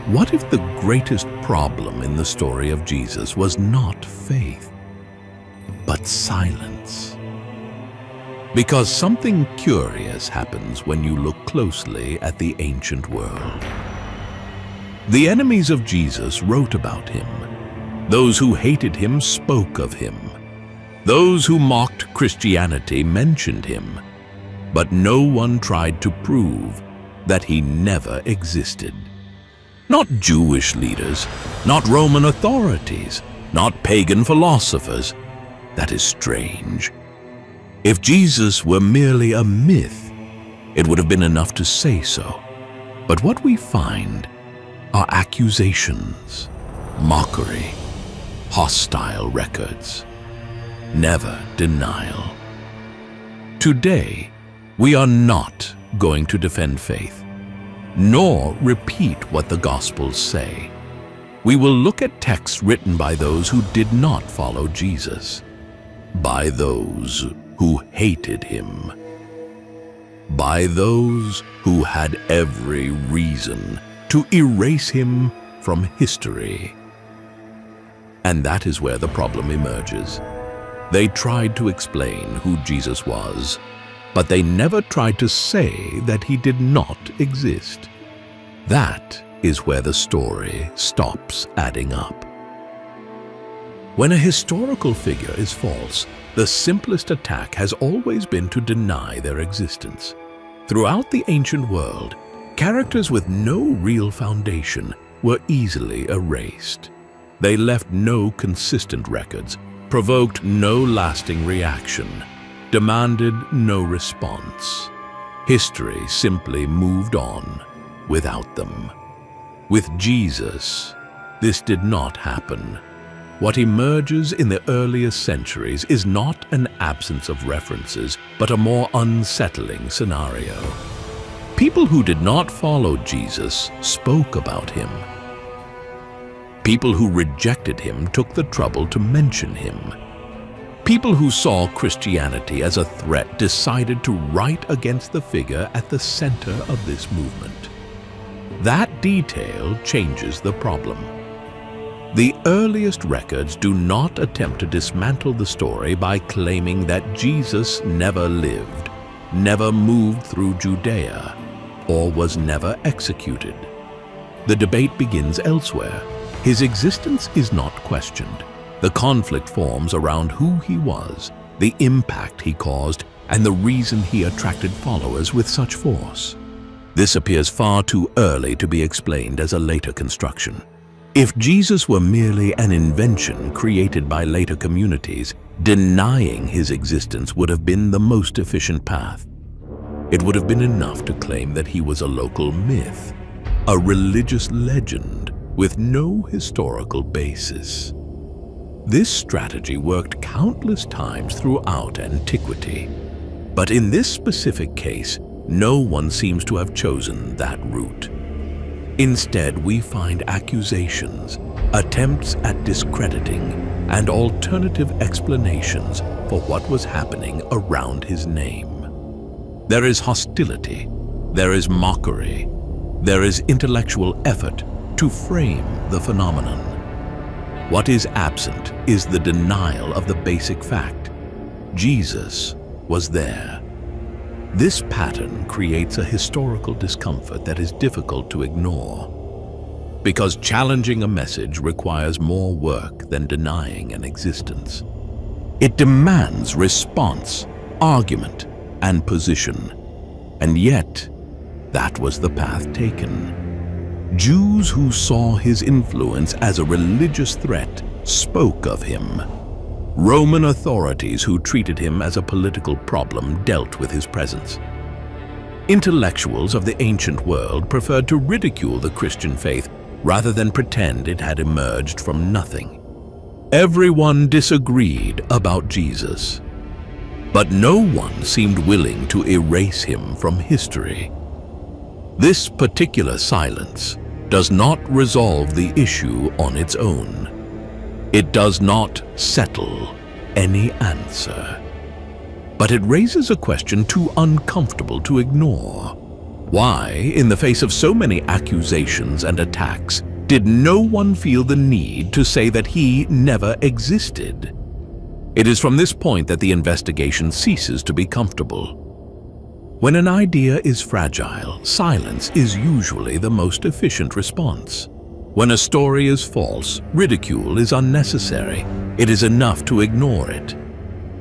What if the greatest problem in the story of Jesus was not faith, but silence? Because something curious happens when you look closely at the ancient world. The enemies of Jesus wrote about him. Those who hated him spoke of him. Those who mocked Christianity mentioned him. But no one tried to prove that he never existed. Not Jewish leaders, not Roman authorities, not pagan philosophers. That is strange. If Jesus were merely a myth, it would have been enough to say so. But what we find are accusations, mockery, hostile records, never denial. Today, we are not going to defend faith, nor repeat what the Gospels say. We will look at texts written by those who did not follow Jesus, by those who hated him, by those who had every reason to erase him from history. And that is where the problem emerges. They tried to explain who Jesus was, but they never tried to say that he did not exist. That is where the story stops adding up. When a historical figure is false, the simplest attack has always been to deny their existence. Throughout the ancient world, characters with no real foundation were easily erased. They left no consistent records, provoked no lasting reaction, demanded no response. History simply moved on without them. With Jesus, this did not happen. What emerges in the earliest centuries is not an absence of references, but a more unsettling scenario. People who did not follow Jesus spoke about him. People who rejected him took the trouble to mention him. People who saw Christianity as a threat decided to write against the figure at the center of this movement. That detail changes the problem. The earliest records do not attempt to dismantle the story by claiming that Jesus never lived, never moved through Judea, or was never executed. The debate begins elsewhere. His existence is not questioned. The conflict forms around who he was, the impact he caused, and the reason he attracted followers with such force. This appears far too early to be explained as a later construction. If Jesus were merely an invention created by later communities, denying his existence would have been the most efficient path. It would have been enough to claim that he was a local myth, a religious legend with no historical basis. This strategy worked countless times throughout antiquity. But in this specific case, no one seems to have chosen that route. Instead, we find accusations, attempts at discrediting, and alternative explanations for what was happening around his name. There is hostility, there is mockery, there is intellectual effort to frame the phenomenon. What is absent is the denial of the basic fact: Jesus was there. This pattern creates a historical discomfort that is difficult to ignore, because challenging a message requires more work than denying an existence. It demands response, argument, and position. And yet, that was the path taken. Jews who saw his influence as a religious threat spoke of him. Roman authorities who treated him as a political problem dealt with his presence. Intellectuals of the ancient world preferred to ridicule the Christian faith rather than pretend it had emerged from nothing. Everyone disagreed about Jesus, but no one seemed willing to erase him from history. This particular silence does not resolve the issue on its own. It does not settle any answer. But it raises a question too uncomfortable to ignore. Why, in the face of so many accusations and attacks, did no one feel the need to say that he never existed? It is from this point that the investigation ceases to be comfortable. When an idea is fragile, silence is usually the most efficient response. When a story is false, ridicule is unnecessary. It is enough to ignore it.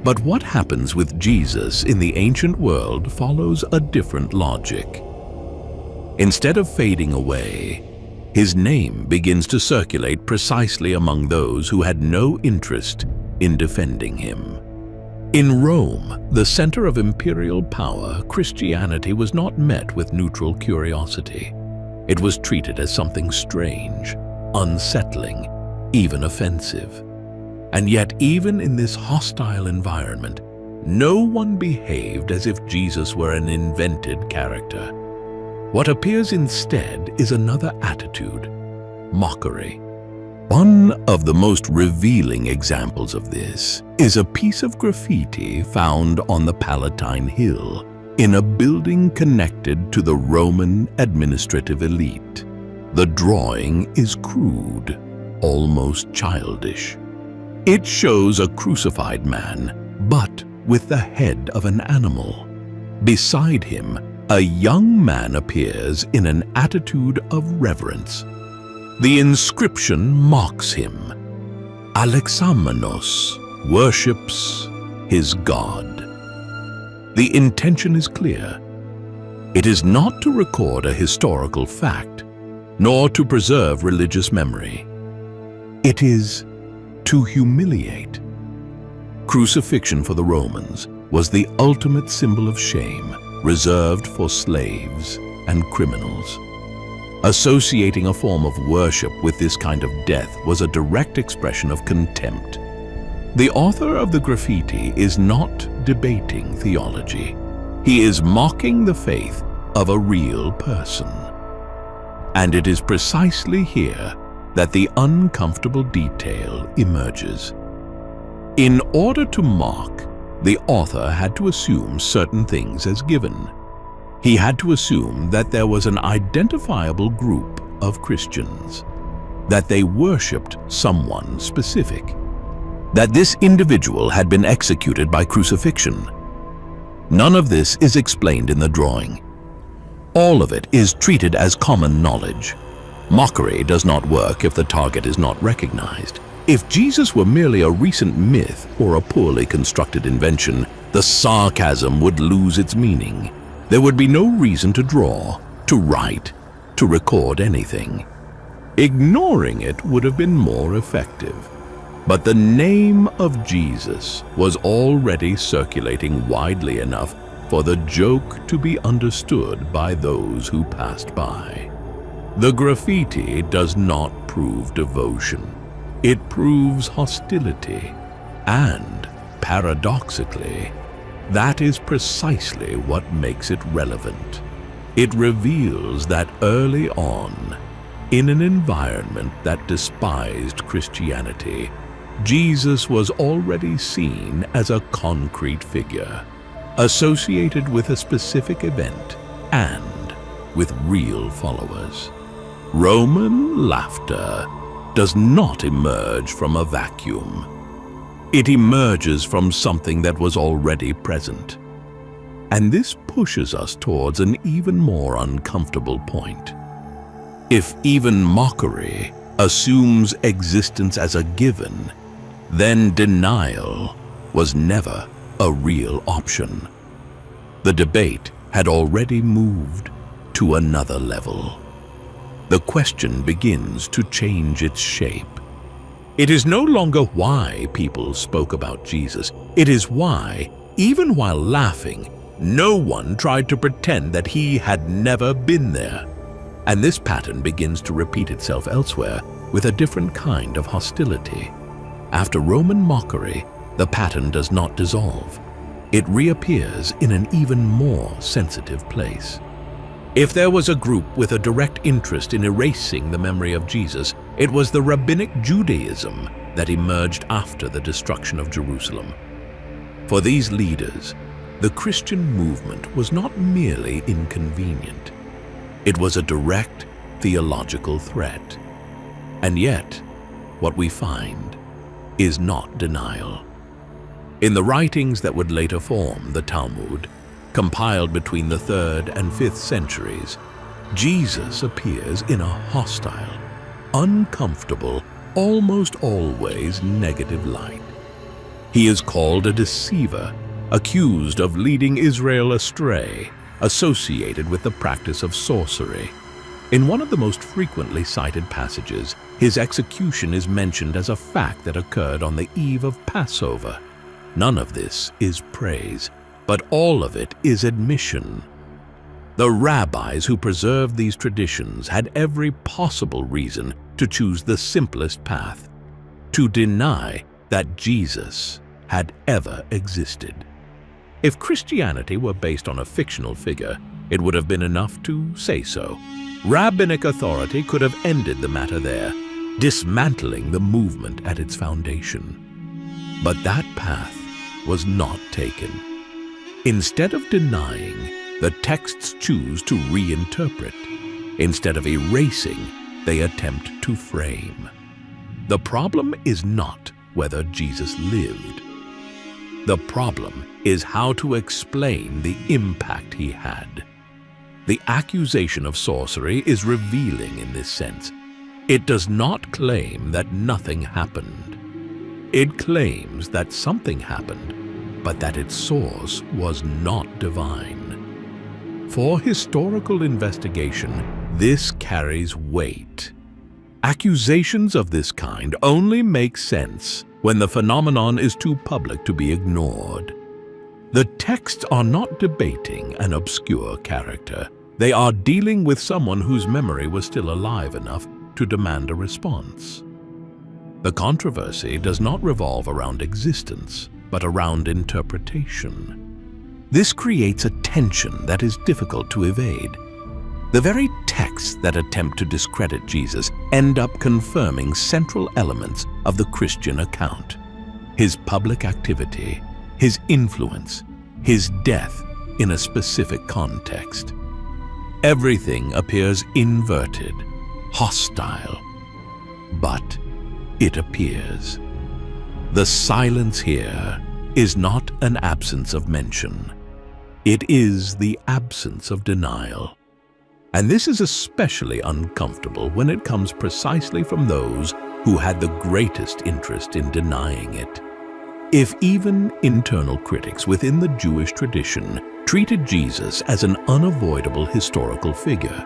But what happens with Jesus in the ancient world follows a different logic. Instead of fading away, his name begins to circulate precisely among those who had no interest in defending him. In Rome, the center of imperial power, Christianity was not met with neutral curiosity. It was treated as something strange, unsettling, even offensive. And yet, even in this hostile environment, no one behaved as if Jesus were an invented character. What appears instead is another attitude: mockery. One of the most revealing examples of this is a piece of graffiti found on the Palatine Hill in a building connected to the Roman administrative elite. The drawing is crude, almost childish. It shows a crucified man, but with the head of an animal. Beside him, a young man appears in an attitude of reverence. The inscription mocks him. Alexamenos worships his god. The intention is clear. It is not to record a historical fact, nor to preserve religious memory. It is to humiliate. Crucifixion for the Romans was the ultimate symbol of shame, reserved for slaves and criminals. Associating a form of worship with this kind of death was a direct expression of contempt. The author of the graffiti is not debating theology. He is mocking the faith of a real person. And it is precisely here that the uncomfortable detail emerges. In order to mock, the author had to assume certain things as given. He had to assume that there was an identifiable group of Christians, that they worshipped someone specific, that this individual had been executed by crucifixion. None of this is explained in the drawing. All of it is treated as common knowledge. Mockery does not work if the target is not recognized. If Jesus were merely a recent myth or a poorly constructed invention, the sarcasm would lose its meaning. There would be no reason to draw, to write, to record anything. Ignoring it would have been more effective. But the name of Jesus was already circulating widely enough for the joke to be understood by those who passed by. The graffiti does not prove devotion. It proves hostility. And, paradoxically, that is precisely what makes it relevant. It reveals that early on, in an environment that despised Christianity, Jesus was already seen as a concrete figure, associated with a specific event and with real followers. Roman laughter does not emerge from a vacuum. It emerges from something that was already present. And this pushes us towards an even more uncomfortable point. If even mockery assumes existence as a given, then denial was never a real option. The debate had already moved to another level. The question begins to change its shape. It is no longer why people spoke about Jesus. It is why, even while laughing, no one tried to pretend that he had never been there. And this pattern begins to repeat itself elsewhere with a different kind of hostility. After Roman mockery, the pattern does not dissolve. It reappears in an even more sensitive place. If there was a group with a direct interest in erasing the memory of Jesus, it was the Rabbinic Judaism that emerged after the destruction of Jerusalem. For these leaders, the Christian movement was not merely inconvenient. It was a direct theological threat. And yet, what we find is not denial. In the writings that would later form the Talmud, compiled between the 3rd and 5th centuries, Jesus appears in a hostile, uncomfortable, almost always negative light. He is called a deceiver, accused of leading Israel astray, associated with the practice of sorcery. In one of the most frequently cited passages, his execution is mentioned as a fact that occurred on the eve of Passover. None of this is praise, but all of it is admission. The rabbis who preserved these traditions had every possible reason to choose the simplest path, to deny that Jesus had ever existed. If Christianity were based on a fictional figure, it would have been enough to say so. Rabbinic authority could have ended the matter there, dismantling the movement at its foundation. But that path was not taken. Instead of denying, the texts choose to reinterpret. Instead of erasing, they attempt to frame. The problem is not whether Jesus lived. The problem is how to explain the impact he had. The accusation of sorcery is revealing in this sense. It does not claim that nothing happened. It claims that something happened, but that its source was not divine. For historical investigation, this carries weight. Accusations of this kind only make sense when the phenomenon is too public to be ignored. The texts are not debating an obscure character. They are dealing with someone whose memory was still alive enough to demand a response. The controversy does not revolve around existence, but around interpretation. This creates a tension that is difficult to evade. The very texts that attempt to discredit Jesus end up confirming central elements of the Christian account: his public activity, his influence, his death in a specific context. Everything appears inverted, hostile, but it appears. The silence here is not an absence of mention. It is the absence of denial. And this is especially uncomfortable when it comes precisely from those who had the greatest interest in denying it. If even internal critics within the Jewish tradition treated Jesus as an unavoidable historical figure,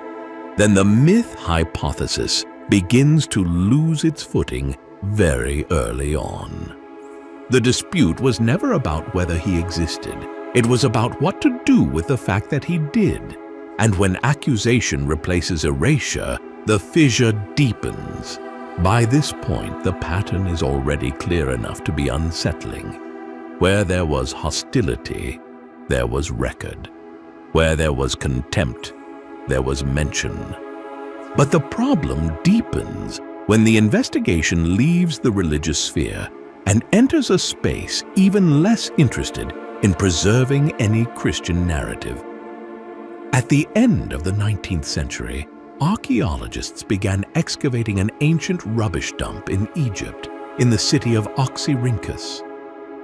then the myth hypothesis begins to lose its footing very early on. The dispute was never about whether he existed. It was about what to do with the fact that he did. And when accusation replaces erasure, the fissure deepens. By this point, the pattern is already clear enough to be unsettling. Where there was hostility, there was record. Where there was contempt, there was mention. But the problem deepens when the investigation leaves the religious sphere and enters a space even less interested in preserving any Christian narrative. At the end of the 19th century, archaeologists began excavating an ancient rubbish dump in Egypt, in the city of Oxyrhynchus.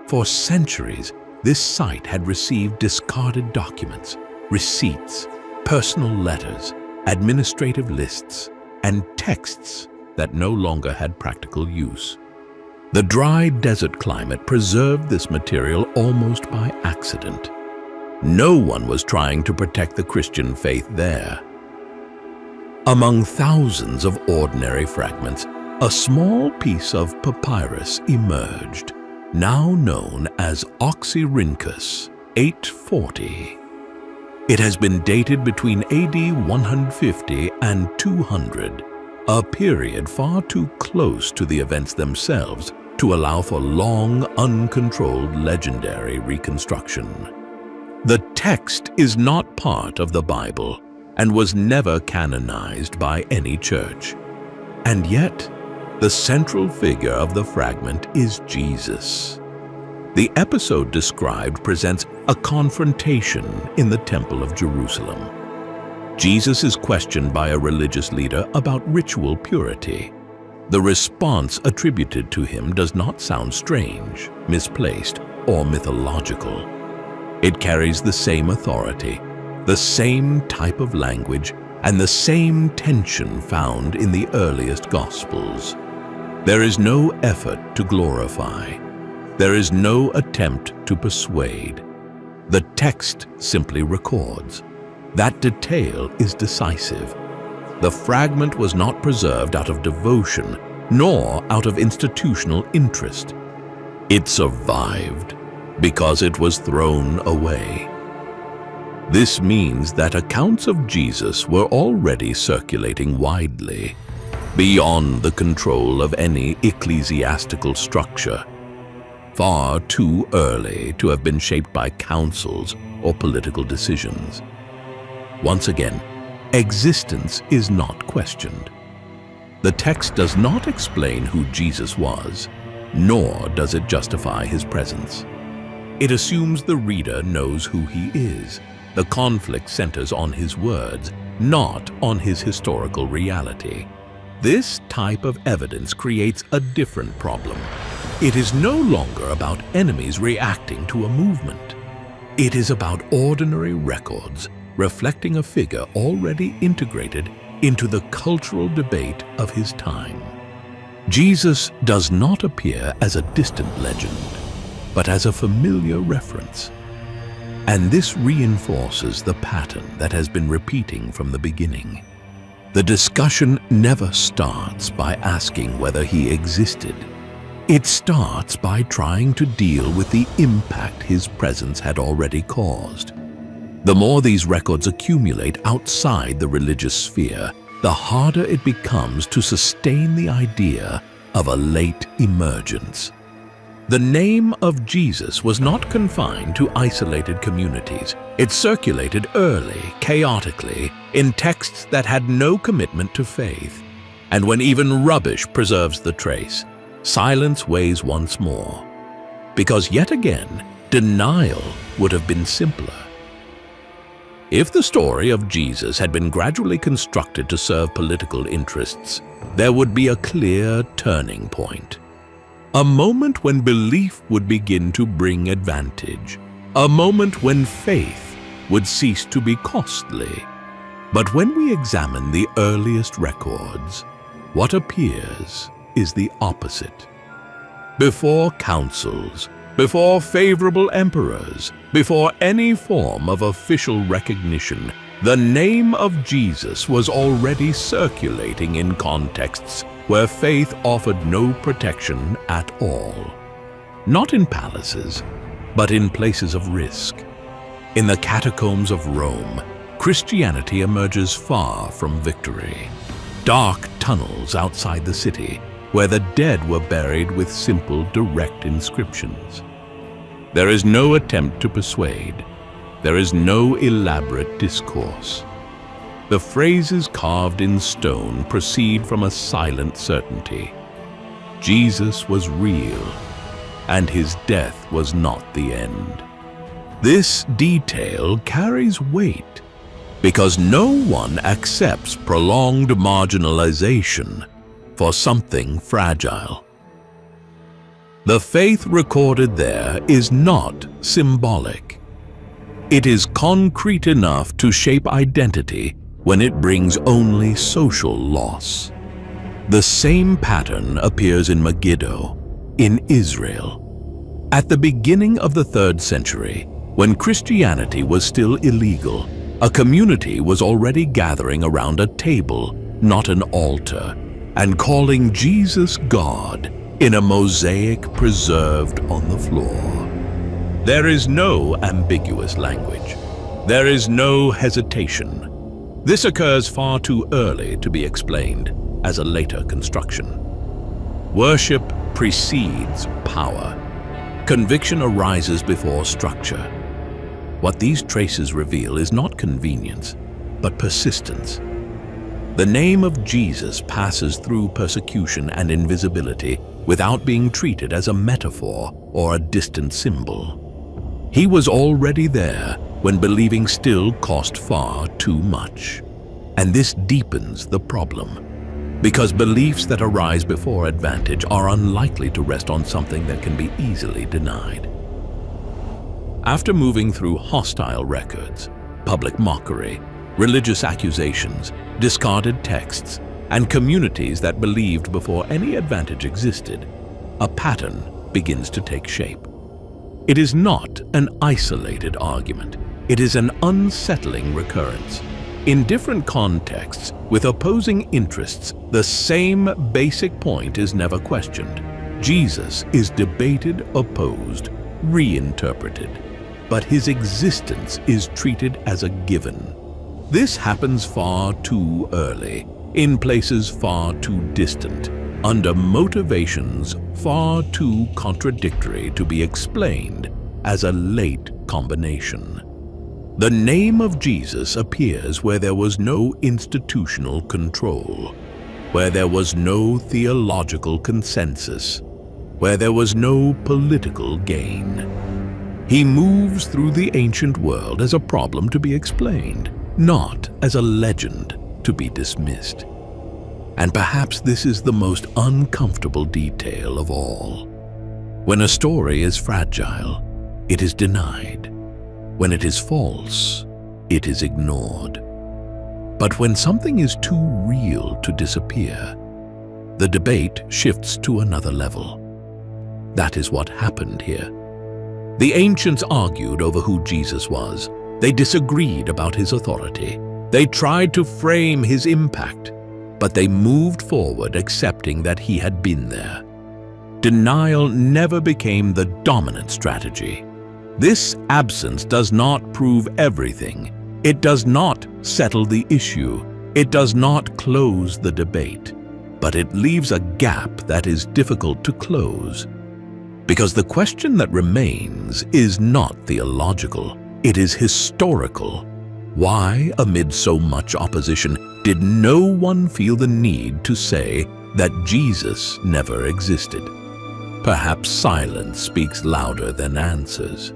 For centuries, this site had received discarded documents, receipts, personal letters, administrative lists, and texts that no longer had practical use. The dry desert climate preserved this material almost by accident. No one was trying to protect the Christian faith there. Among thousands of ordinary fragments, a small piece of papyrus emerged, now known as Oxyrhynchus 840. It has been dated between AD 150 and 200, a period far too close to the events themselves to allow for long, uncontrolled legendary reconstruction. The text is not part of the Bible and was never canonized by any church. And yet, the central figure of the fragment is Jesus. The episode described presents a confrontation in the Temple of Jerusalem. Jesus is questioned by a religious leader about ritual purity. The response attributed to him does not sound strange, misplaced, or mythological. It carries the same authority, the same type of language, and the same tension found in the earliest Gospels. There is no effort to glorify. There is no attempt to persuade. The text simply records. That detail is decisive. The fragment was not preserved out of devotion, nor out of institutional interest. It survived because it was thrown away. This means that accounts of Jesus were already circulating widely, beyond the control of any ecclesiastical structure, far too early to have been shaped by councils or political decisions. Once again, existence is not questioned. The text does not explain who Jesus was, nor does it justify his presence. It assumes the reader knows who he is. The conflict centers on his words, not on his historical reality. This type of evidence creates a different problem. It is no longer about enemies reacting to a movement. It is about ordinary records reflecting a figure already integrated into the cultural debate of his time. Jesus does not appear as a distant legend, but as a familiar reference. And this reinforces the pattern that has been repeating from the beginning. The discussion never starts by asking whether he existed. It starts by trying to deal with the impact his presence had already caused. The more these records accumulate outside the religious sphere, the harder it becomes to sustain the idea of a late emergence. The name of Jesus was not confined to isolated communities. It circulated early, chaotically, in texts that had no commitment to faith. And when even rubbish preserves the trace, silence weighs once more. Because yet again, denial would have been simpler. If the story of Jesus had been gradually constructed to serve political interests, there would be a clear turning point. A moment when belief would begin to bring advantage. A moment when faith would cease to be costly. But when we examine the earliest records, what appears is the opposite. Before councils, before favorable emperors, before any form of official recognition, the name of Jesus was already circulating in contexts where faith offered no protection at all. Not in palaces, but in places of risk. In the catacombs of Rome, Christianity emerges far from victory. Dark tunnels outside the city, where the dead were buried with simple, direct inscriptions. There is no attempt to persuade. There is no elaborate discourse. The phrases carved in stone proceed from a silent certainty. Jesus was real, and his death was not the end. This detail carries weight because no one accepts prolonged marginalization for something fragile. The faith recorded there is not symbolic. It is concrete enough to shape identity when it brings only social loss. The same pattern appears in Megiddo, in Israel. At the beginning of the 3rd century, when Christianity was still illegal, a community was already gathering around a table, not an altar, and calling Jesus God in a mosaic preserved on the floor. There is no ambiguous language. There is no hesitation. This occurs far too early to be explained as a later construction. Worship precedes power. Conviction arises before structure. What these traces reveal is not convenience, but persistence. The name of Jesus passes through persecution and invisibility without being treated as a metaphor or a distant symbol. He was already there, when believing still cost far too much. And this deepens the problem, because beliefs that arise before advantage are unlikely to rest on something that can be easily denied. After moving through hostile records, public mockery, religious accusations, discarded texts, and communities that believed before any advantage existed, a pattern begins to take shape. It is not an isolated argument. It is an unsettling recurrence. In different contexts, with opposing interests, the same basic point is never questioned. Jesus is debated, opposed, reinterpreted, but his existence is treated as a given. This happens far too early, in places far too distant, under motivations far too contradictory to be explained as a late combination. The name of Jesus appears where there was no institutional control, where there was no theological consensus, where there was no political gain. He moves through the ancient world as a problem to be explained, not as a legend to be dismissed. And perhaps this is the most uncomfortable detail of all. When a story is fragile, it is denied. When it is false, it is ignored. But when something is too real to disappear, the debate shifts to another level. That is what happened here. The ancients argued over who Jesus was. They disagreed about his authority. They tried to frame his impact, but they moved forward accepting that he had been there. Denial never became the dominant strategy. This absence does not prove everything. It does not settle the issue. It does not close the debate. But it leaves a gap that is difficult to close. Because the question that remains is not theological. It is historical. Why, amid so much opposition, did no one feel the need to say that Jesus never existed? Perhaps silence speaks louder than answers.